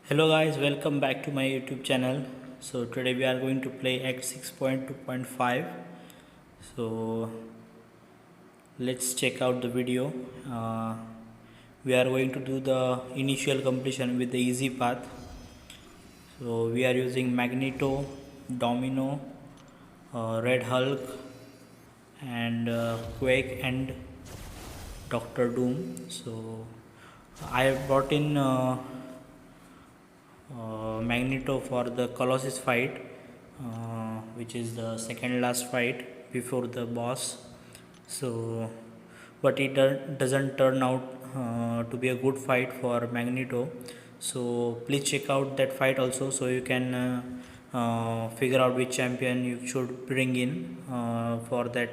Hello guys, welcome back to my YouTube channel. So today we are going to play Act 6.2.5. So let's check out the video. We are going to do the initial completion with the easy path. So we are using Magneto, Domino, Red Hulk, and Quake and Doctor Doom. So I brought in Magneto for the Colossus fight, which is the second last fight before the boss. So, but it doesn't turn out to be a good fight for Magneto. So please check out that fight also, so you can figure out which champion you should bring in for that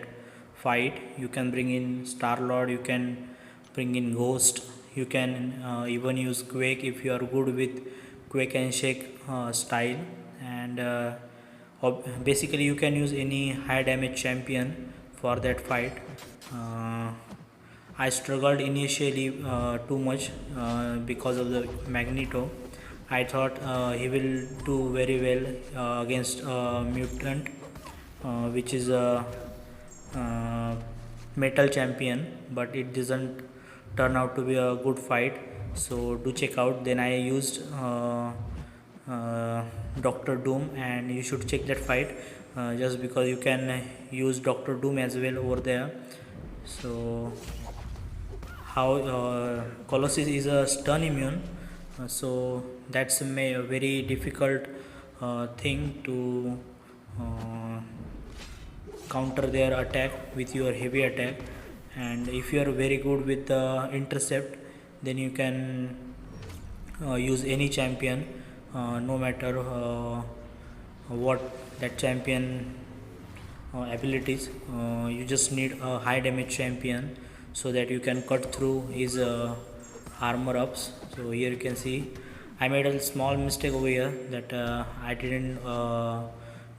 fight. You can bring in Star Lord. You can bring in Ghost. You can even use Quake if you are good with Quake and Shake style, and basically you can use any high damage champion for that fight. uh, I struggled initially too much because of the Magneto. I thought he will do very well against Mutant, which is a uh, metal champion, but it doesn't turn out to be a good fight. So do check out. Then I used Dr. Doom, and you should check that fight just because you can use Dr. Doom as well over there. So how Colossus is a stun immune, so that's a very difficult thing to uh, counter their attack with your heavy attack. And if you are very good with the intercept, then you can use any champion, no matter what that champion abilities. You just need a high damage champion so that you can cut through his armor ups. So here you can see I made a small mistake over here, that I didn't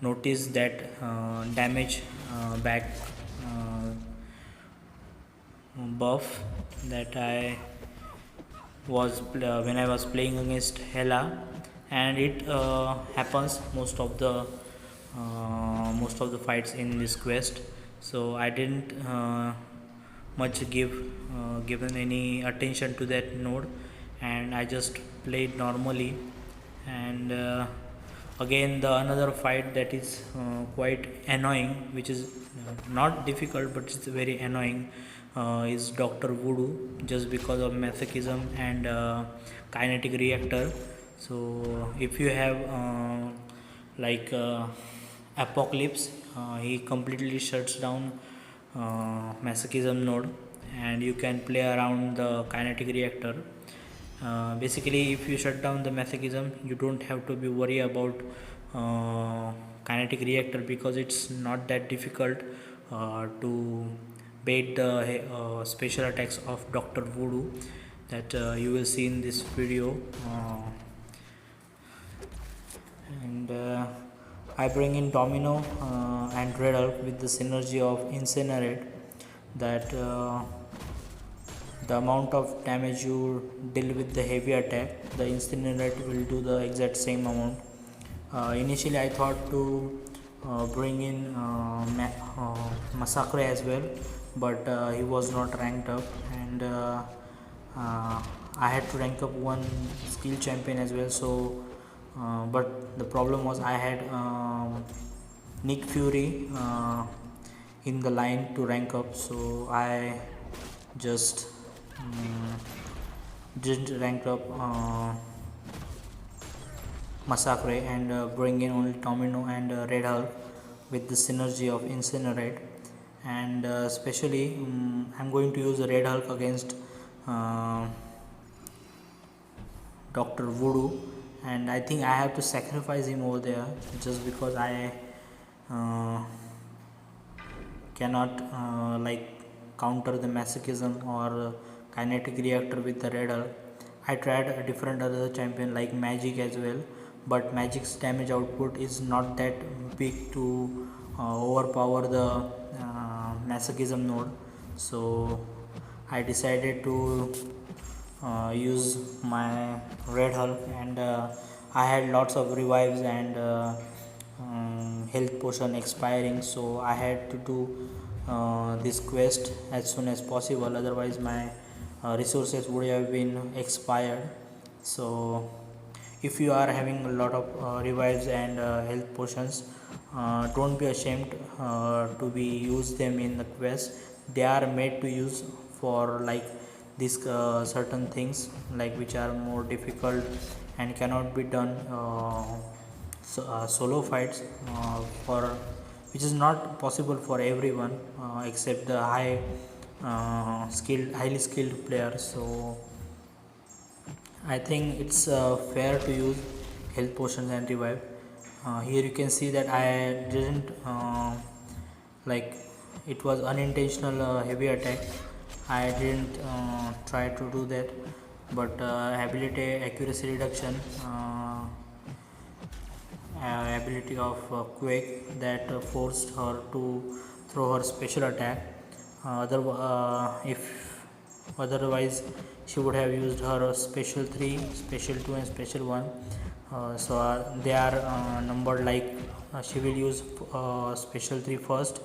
notice that damage back buff that I was when I was playing against Hela, and it happens most of the fights in this quest. So I didn't much given any attention to that node, and I just played normally. And again, the another fight that is quite annoying, which is not difficult but it's very annoying, is Dr. Voodoo, just because of masochism and kinetic reactor. So if you have like Apocalypse, he completely shuts down masochism node, and you can play around the kinetic reactor. Basically, if you shut down the masochism, you don't have to be worried about kinetic reactor, because it's not that difficult to bait the special attacks of Dr. Voodoo that you will see in this video. And I bring in Domino and Red Hulk with the synergy of Incinerate, that the amount of damage you deal with the heavy attack, the Incinerate will do the exact same amount. Initially I thought to bring in Massacre as well, but he was not ranked up, and I had to rank up one skill champion as well. So but the problem was I had Nick Fury in the line to rank up, so I just didn't rank up Massacre, and bring in only Domino and Red Hulk with the synergy of Incinerate. And especially I'm going to use the Red Hulk against Dr. Voodoo, and I think I have to sacrifice him over there just because I uh, cannot like counter the masochism or kinetic reactor with the Red Hulk. I tried a different other champion like Magic as well, but Magic's damage output is not that big to overpower the masochism node. So I decided to use my Red Hulk, and I had lots of revives and health potion expiring, so I had to do this quest as soon as possible, otherwise my resources would have been expired. So if you are having a lot of revives and health potions, don't be ashamed to be use them in the quest. They are made to use for like these certain things, like which are more difficult and cannot be done solo fights, for which is not possible for everyone except the highly skilled players. So I think it's fair to use health potions and revive. Here you can see that I didn't like, it was unintentional heavy attack. I didn't try to do that, but ability accuracy reduction, ability of Quake, that forced her to throw her special attack. If otherwise she would have used her special 3, special 2 and special 1. They are numbered like, she will use special 3 first,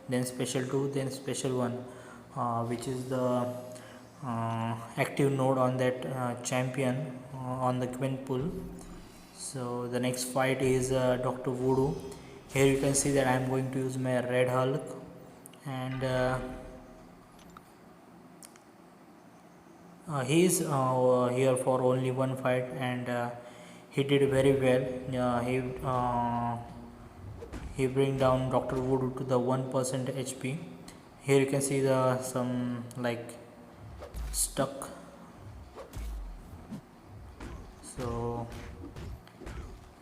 then special 2, then special 1, which is the active node on that champion on the Queen pool. So the next fight is Dr. Voodoo. Here you can see that I am going to use my Red Hulk, and he is here for only one fight, and he did very well. He bring down Dr. Voodoo to the 1% HP. Here you can see the some like stuck. So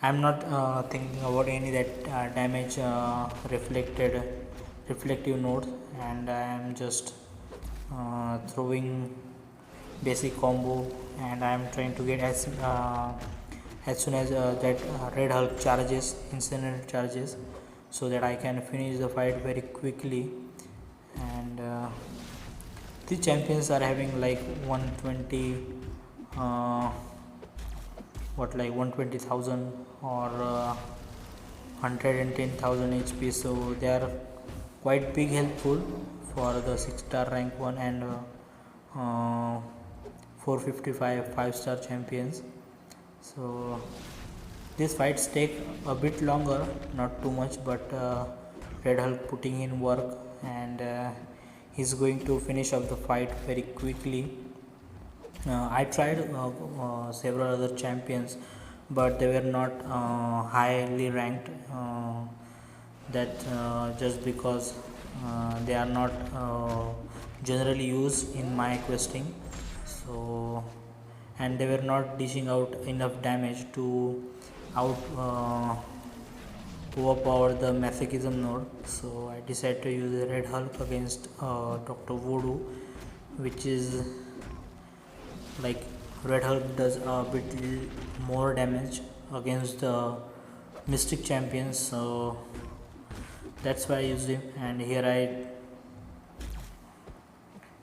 I'm not thinking about any that damage reflective nodes, and I am just throwing basic combo, and I am trying to get as soon as that Red Hulk charges, incinerate charges, so that I can finish the fight very quickly. And the champions are having like 120 like 120,000 or 110,000 HP, so they are quite big helpful for the 6-star rank 1 and 455 5-star champions. So these fights take a bit longer, not too much, but Red Hulk putting in work, and he's going to finish up the fight very quickly. I tried several other champions, but they were not highly ranked. That just because they are not generally used in my questing, so, and they were not dishing out enough damage to out overpower the masochism node. So I decided to use the Red Hulk against Dr. Voodoo, which is like, Red Hulk does a bit more damage against the Mystic champions, so that's why I used him. And here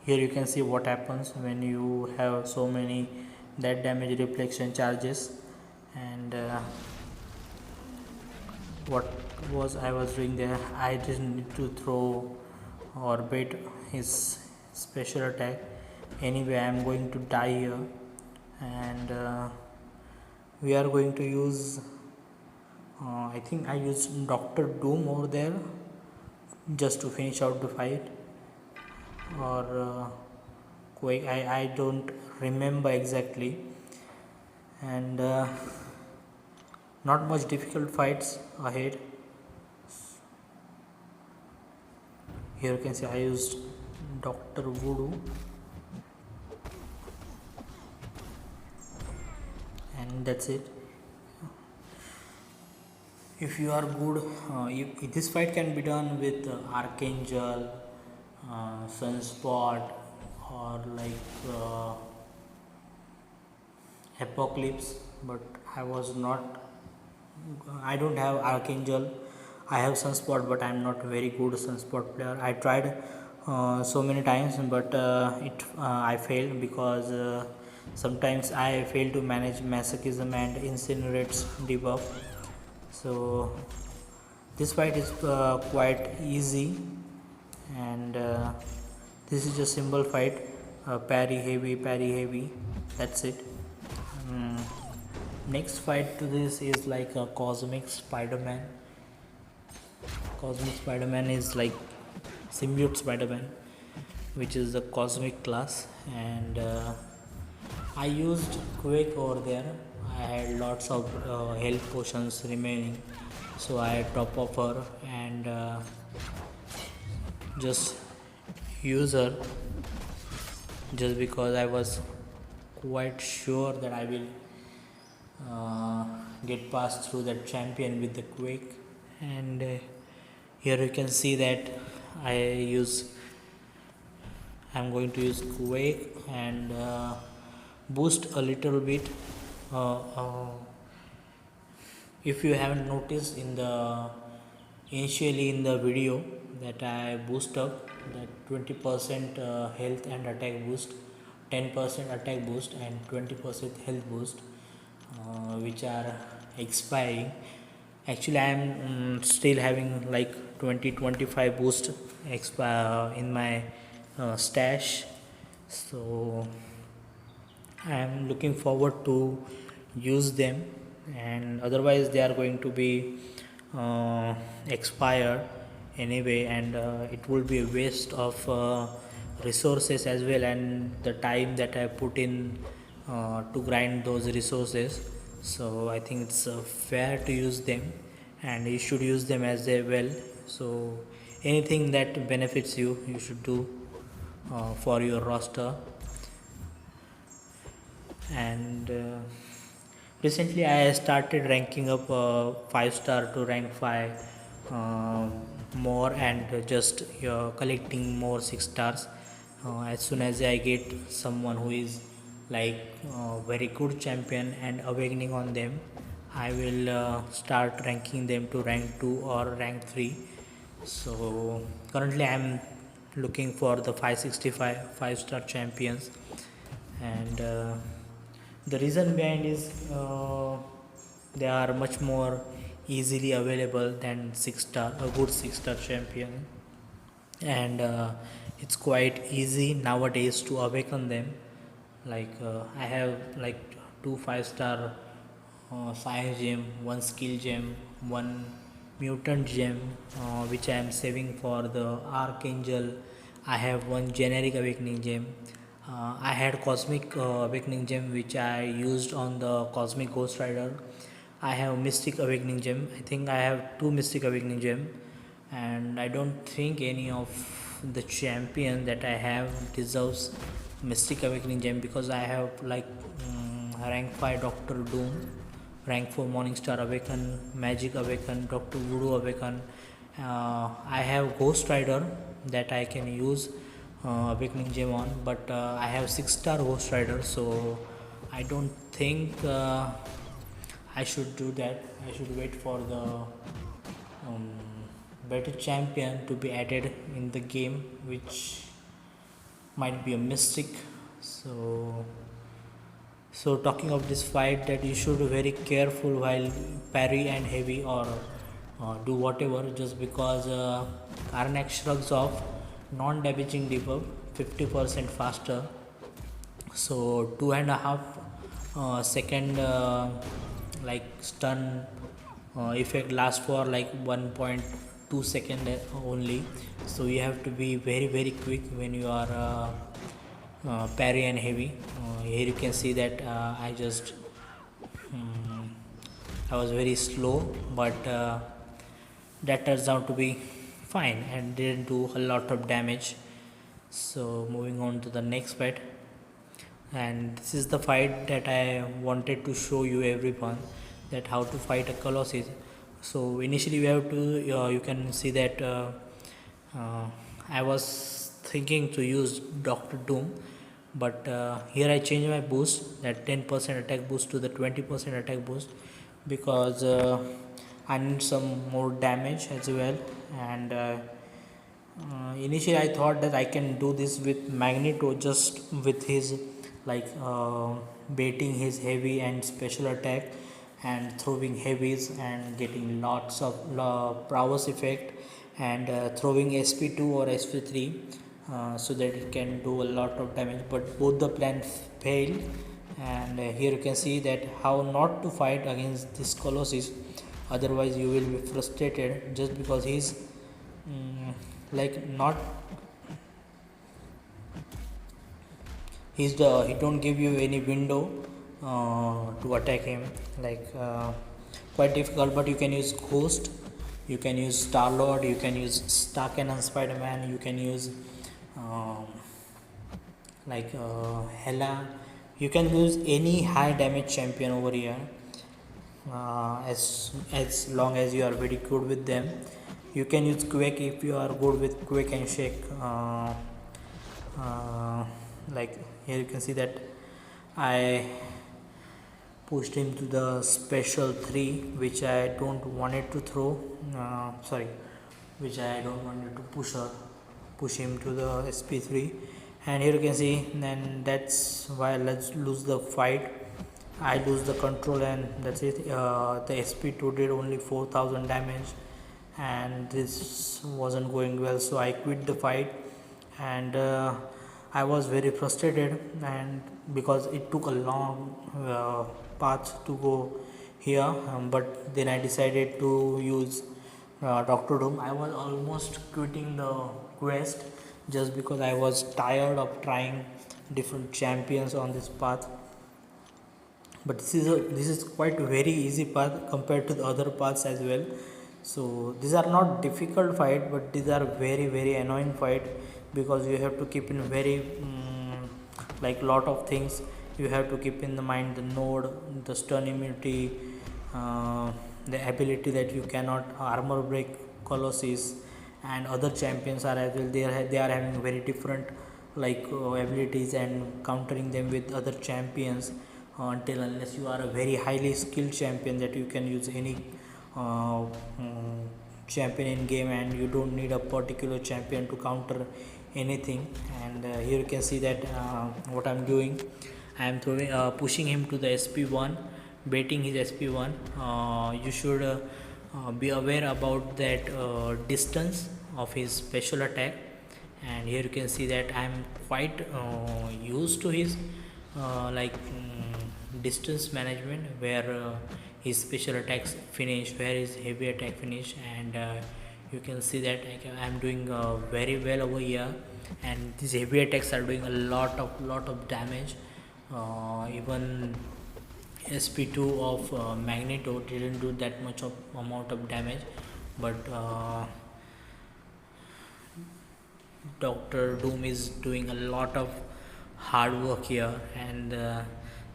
you can see what happens when you have so many that damage reflection charges. And what was I was doing there, I just need to throw or bait his special attack. Anyway, I am going to die here, and we are going to use I think I used Dr. Doom over there just to finish out the fight, or Quake, I don't remember exactly. And not much difficult fights ahead. Here you can see I used Dr. Voodoo, and that's it. If you are good, if this fight can be done with Archangel, Sunspot, or like Apocalypse, but I don't have Archangel. I have Sunspot, but I'm not very good Sunspot player. I tried so many times, but I failed because sometimes I fail to manage masochism and incinerates debuff. So this fight is quite easy, and this is a simple fight. Parry heavy, that's it. Mm, Next fight to this is like a Cosmic Spider-Man. Cosmic Spider-Man is like Symbiote Spider-Man, which is the cosmic class, and I used Quake over there. I had lots of health potions remaining, so I top up her and just use her, just because I was quite sure that I will uh, get past through that champion with the Quake. And here you can see that I use I'm going to use Quake and boost a little bit. Uh, uh, if you haven't noticed in the initially in the video that I boost up that 20% health and attack boost, 10% attack boost, and 20% health boost, which are expiring. Actually, I am still having like 20-25 boost expire in my stash, so I am looking forward to use them, and otherwise they are going to be expired anyway, and it will be a waste of resources as well, and the time that I put in to grind those resources. So I think it's fair to use them, and you should use them as they well. So anything that benefits you, you should do for your roster. And recently I started ranking up 5 star to rank 5 uh, more, and just collecting more 6 stars. As soon as I get someone who is like very good champion and awakening on them, I will start ranking them to rank 2 or rank 3. So currently I am looking for the 565 5-star champions, and the reason behind is they are much more easily available than 6 star, a good 6-star champion, and it's quite easy nowadays to awaken them. Like I have like 2 5-star science gem, 1 skill gem, 1 mutant gem, which I am saving for the archangel. I have 1 generic awakening gem. I had cosmic awakening gem which I used on the cosmic ghost rider. I have mystic awakening gem. I think I have 2 mystic awakening gem, and I don't think any of the champion that I have deserves mystic awakening gem, because I have like rank 5 Doctor Doom, rank 4 Morningstar Awaken, Magic Awaken, Doctor Voodoo Awaken. I have Ghost Rider that I can use Awakening Gem on, but I have 6-star Ghost Rider, so I don't think I should do that. I should wait for the better champion to be added in the game, which might be a mystic. So talking of this fight, that you should be very careful while parry and heavy, or do whatever, just because Karnak shrugs off non-damaging debuff 50% faster. So 2.5 second like stun effect lasts for like 1.2 second only. So you have to be very very quick when you are parry and heavy. Here you can see that I was very slow, but that turns out to be fine and didn't do a lot of damage. So moving on to the next fight, and this is the fight that I wanted to show you everyone, that how to fight a Colossus. So initially we have to you can see that I was thinking to use Dr. Doom, but here I change my boost, that 10% attack boost to the 20% attack boost, because I need some more damage as well. And initially I thought that I can do this with Magneto, just with his like baiting his heavy and special attack and throwing heavies and getting lots of prowess effect and throwing sp2 or sp3 so that it can do a lot of damage, but both the plans fail. And here you can see that how not to fight against this colossus, otherwise you will be frustrated just because he's like not he don't give you any window to attack him, like quite difficult. But you can use ghost, you can use star lord, you can use star cannon spider-man, you can use um, like hela, you can use any high damage champion over here, as long as you are very good with them. You can use quake if you are good with quake and shake. Uh, like here you can see that I pushed him to the special 3, which I don't wanted to throw, sorry, which I don't wanted to push him to the sp3. And here you can see, then that's why let's lose the fight. I lose the control and that's it. The sp2 did only 4000 damage and this wasn't going well, so I quit the fight. And I was very frustrated, and because it took a long path to go here, but then I decided to use Dr. Doom. I was almost quitting the quest just because I was tired of trying different champions on this path. But this is quite a very easy path compared to the other paths as well. So these are not difficult fight, but these are very annoying fight, because you have to keep in very like lot of things. You have to keep in the mind the node, the stun immunity, the ability that you cannot armor break colossus, and other champions are as well. They are having very different like abilities and countering them with other champions, until unless you are a very highly skilled champion that you can use any champion in game, and you don't need a particular champion to counter anything. And here you can see that what I'm doing, I am throwing pushing him to the sp1, baiting his sp1. You should be aware about that distance of his special attack. And here you can see that I'm quite used to his distance management, where his special attacks finish, where his heavy attack finish. And you can see that I'm doing very well over here, and these heavy attacks are doing a lot of damage. Even sp2 of magneto didn't do that much of amount of damage, but Dr. Doom is doing a lot of hard work here, and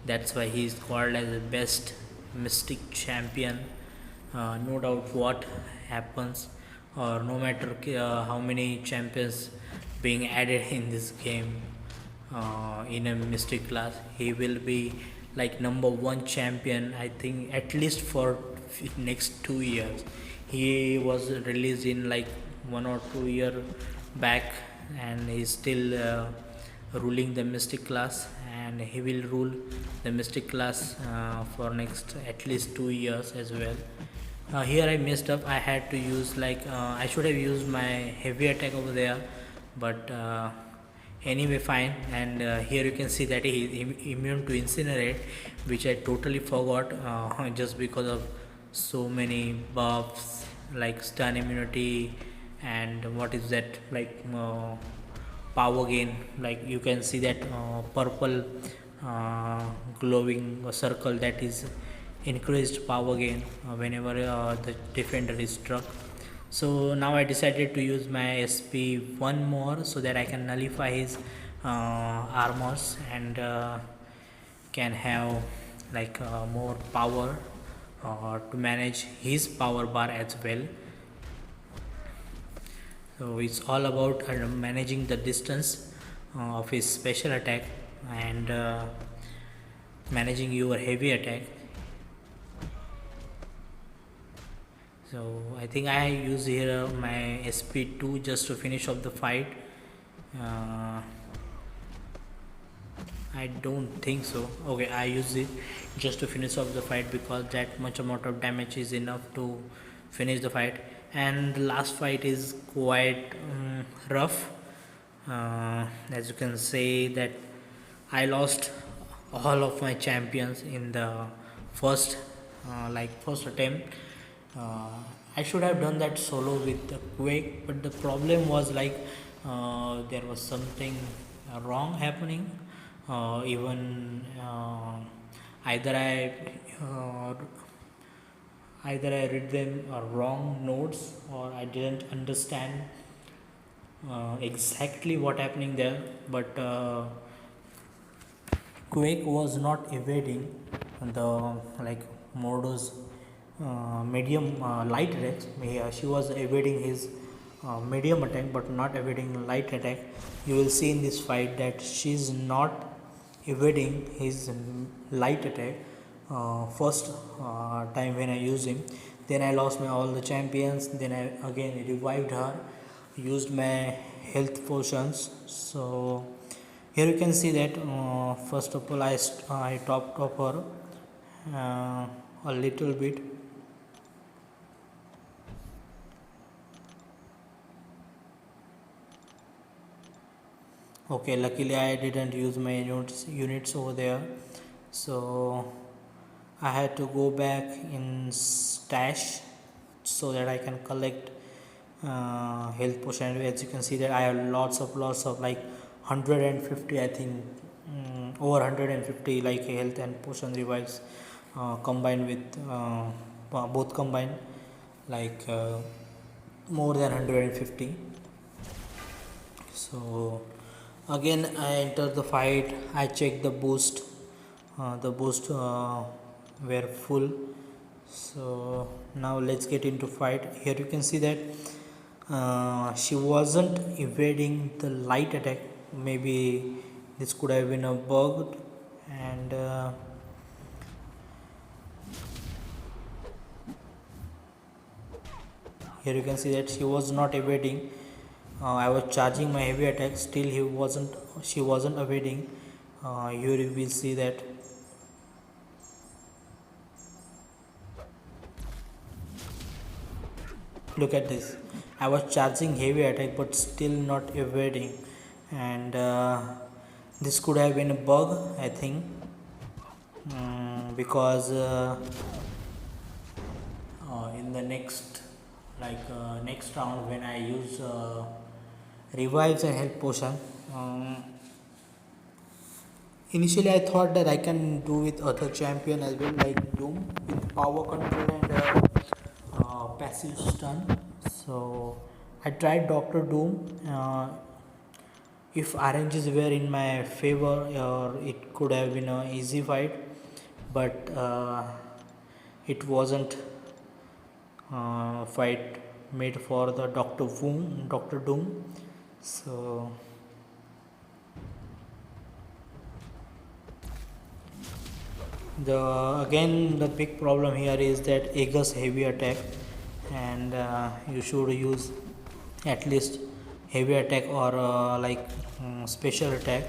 that's why he is called as the best mystic champion. No doubt what happens, or no matter how many champions being added in this game, in a mystic class, he will be like number one champion, I think, at least for next 2 years. He was released in like 1 or 2 year back, and he's still ruling the mystic class, and he will rule the mystic class for next at least 2 years as well. Here I messed up. I had to use like I should have used my heavy attack over there, but anyway, fine. And here you can see that he is immune to incinerate, which I totally forgot just because of so many buffs like stun immunity, and what is that, like power gain. Like you can see that purple glowing circle, that is increased power gain whenever the defender is struck. So now I decided to use my sp1 more, so that I can nullify his armors, and can have like more power to manage his power bar as well. So it's all about managing the distance of his special attack, and managing your heavy attack. So I think I use here my sp2 just to finish off the fight. I don't think so. Okay, I use it just to finish off the fight because that much amount of damage is enough to finish the fight. And the last fight is quite rough. As you can say that I lost all of my champions in the first first attempt. Uh, I should have done that solo with the Quake, but the problem was there was something wrong happening. Even either I uh, either I read them wrong notes or I didn't understand exactly what happening there. But Quake was not evading the like Mordo's medium light attacks. She was evading his medium attack, but not evading light attack. You will see in this fight that she's not evading his light attack. First time when I used him, then I lost my all the champions. Then I again revived her, used my health potions. So here you can see that first of all I topped up her a little bit. Okay, luckily I didn't use my units over there, so I had to go back in stash so that I can collect health potion. As you can see that I have lots of like 150, I think, over 150 like health and potion revives combined with both combined like more than 150. So again I enter the fight. I check the boost. The boost were full. So now let's get into fight. Here you can see that she wasn't evading the light attack. Maybe this could have been a bug. And here you can see that she was not evading. I was charging my heavy attack, still she wasn't evading. Here you will see that look at this. I was charging heavy attack but still not evading, and this could have been a bug, I think, because in the next round when I use revives and health potion. Initially, I thought that I can do with other champion as well, like Doom with power control and passive stun. So I tried Doctor Doom. If RNGs were in my favor, or it could have been an easy fight, but it wasn't fight made for the Doctor Doom. So the big problem here is that Aegis heavy attack, and you should use at least heavy attack or special attack.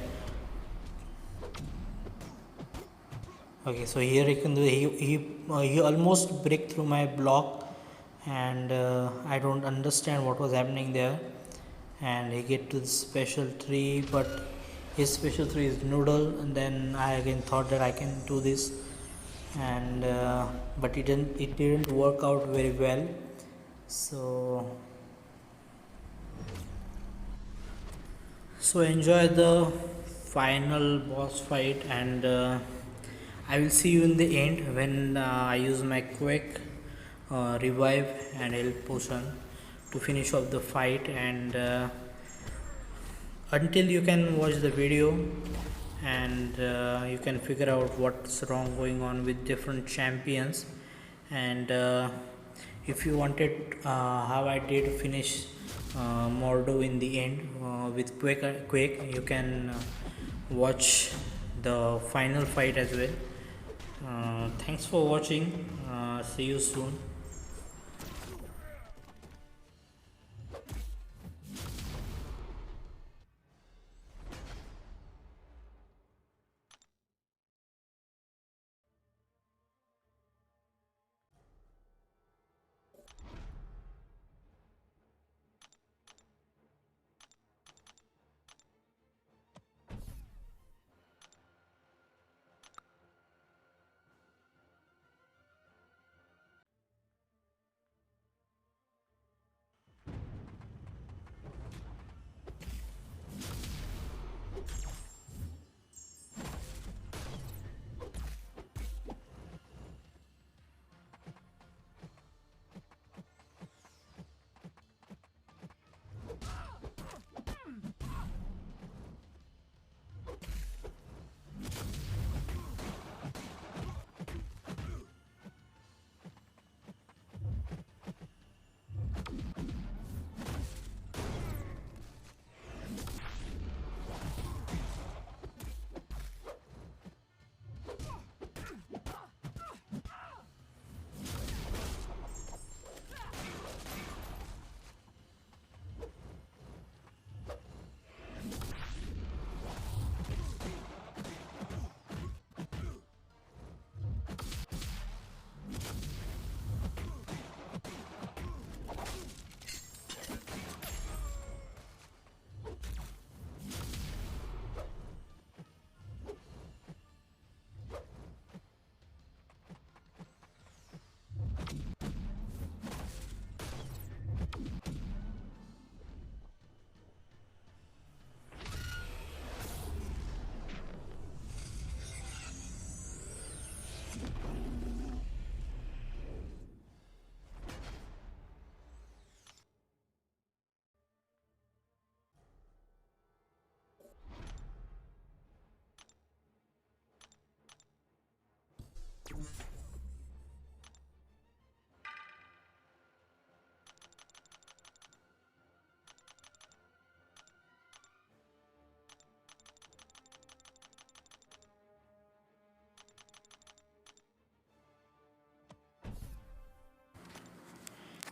Okay, so here you can do he almost break through my block, and I don't understand what was happening there, and he get to the special tree, but his special tree is noodle, and then I again thought that I can do this, and but it didn't work out very well. So enjoy the final boss fight, and I will see you in the end when I use my quick revive and health potion to finish off the fight. And until you can watch the video, and you can figure out what's wrong going on with different champions, and if you wanted how I did finish Mordo in the end with Quake, you can watch the final fight as well. Thanks for watching. See you soon.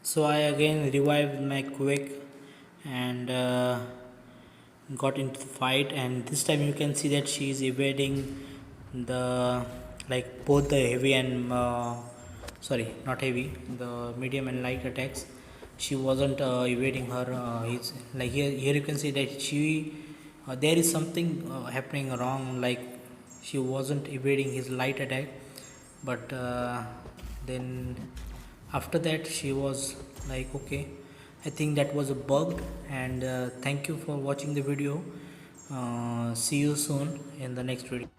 So I again revived my quick and got into the fight, and this time you can see that she is evading the, like, both the heavy and sorry, not heavy, the medium and light attacks. She wasn't evading her. He's like, here you can see that she there is something happening wrong, like she wasn't evading his light attack, but then after that she was like, okay, I think that was a bug. And thank you for watching the video. See you soon in the next video.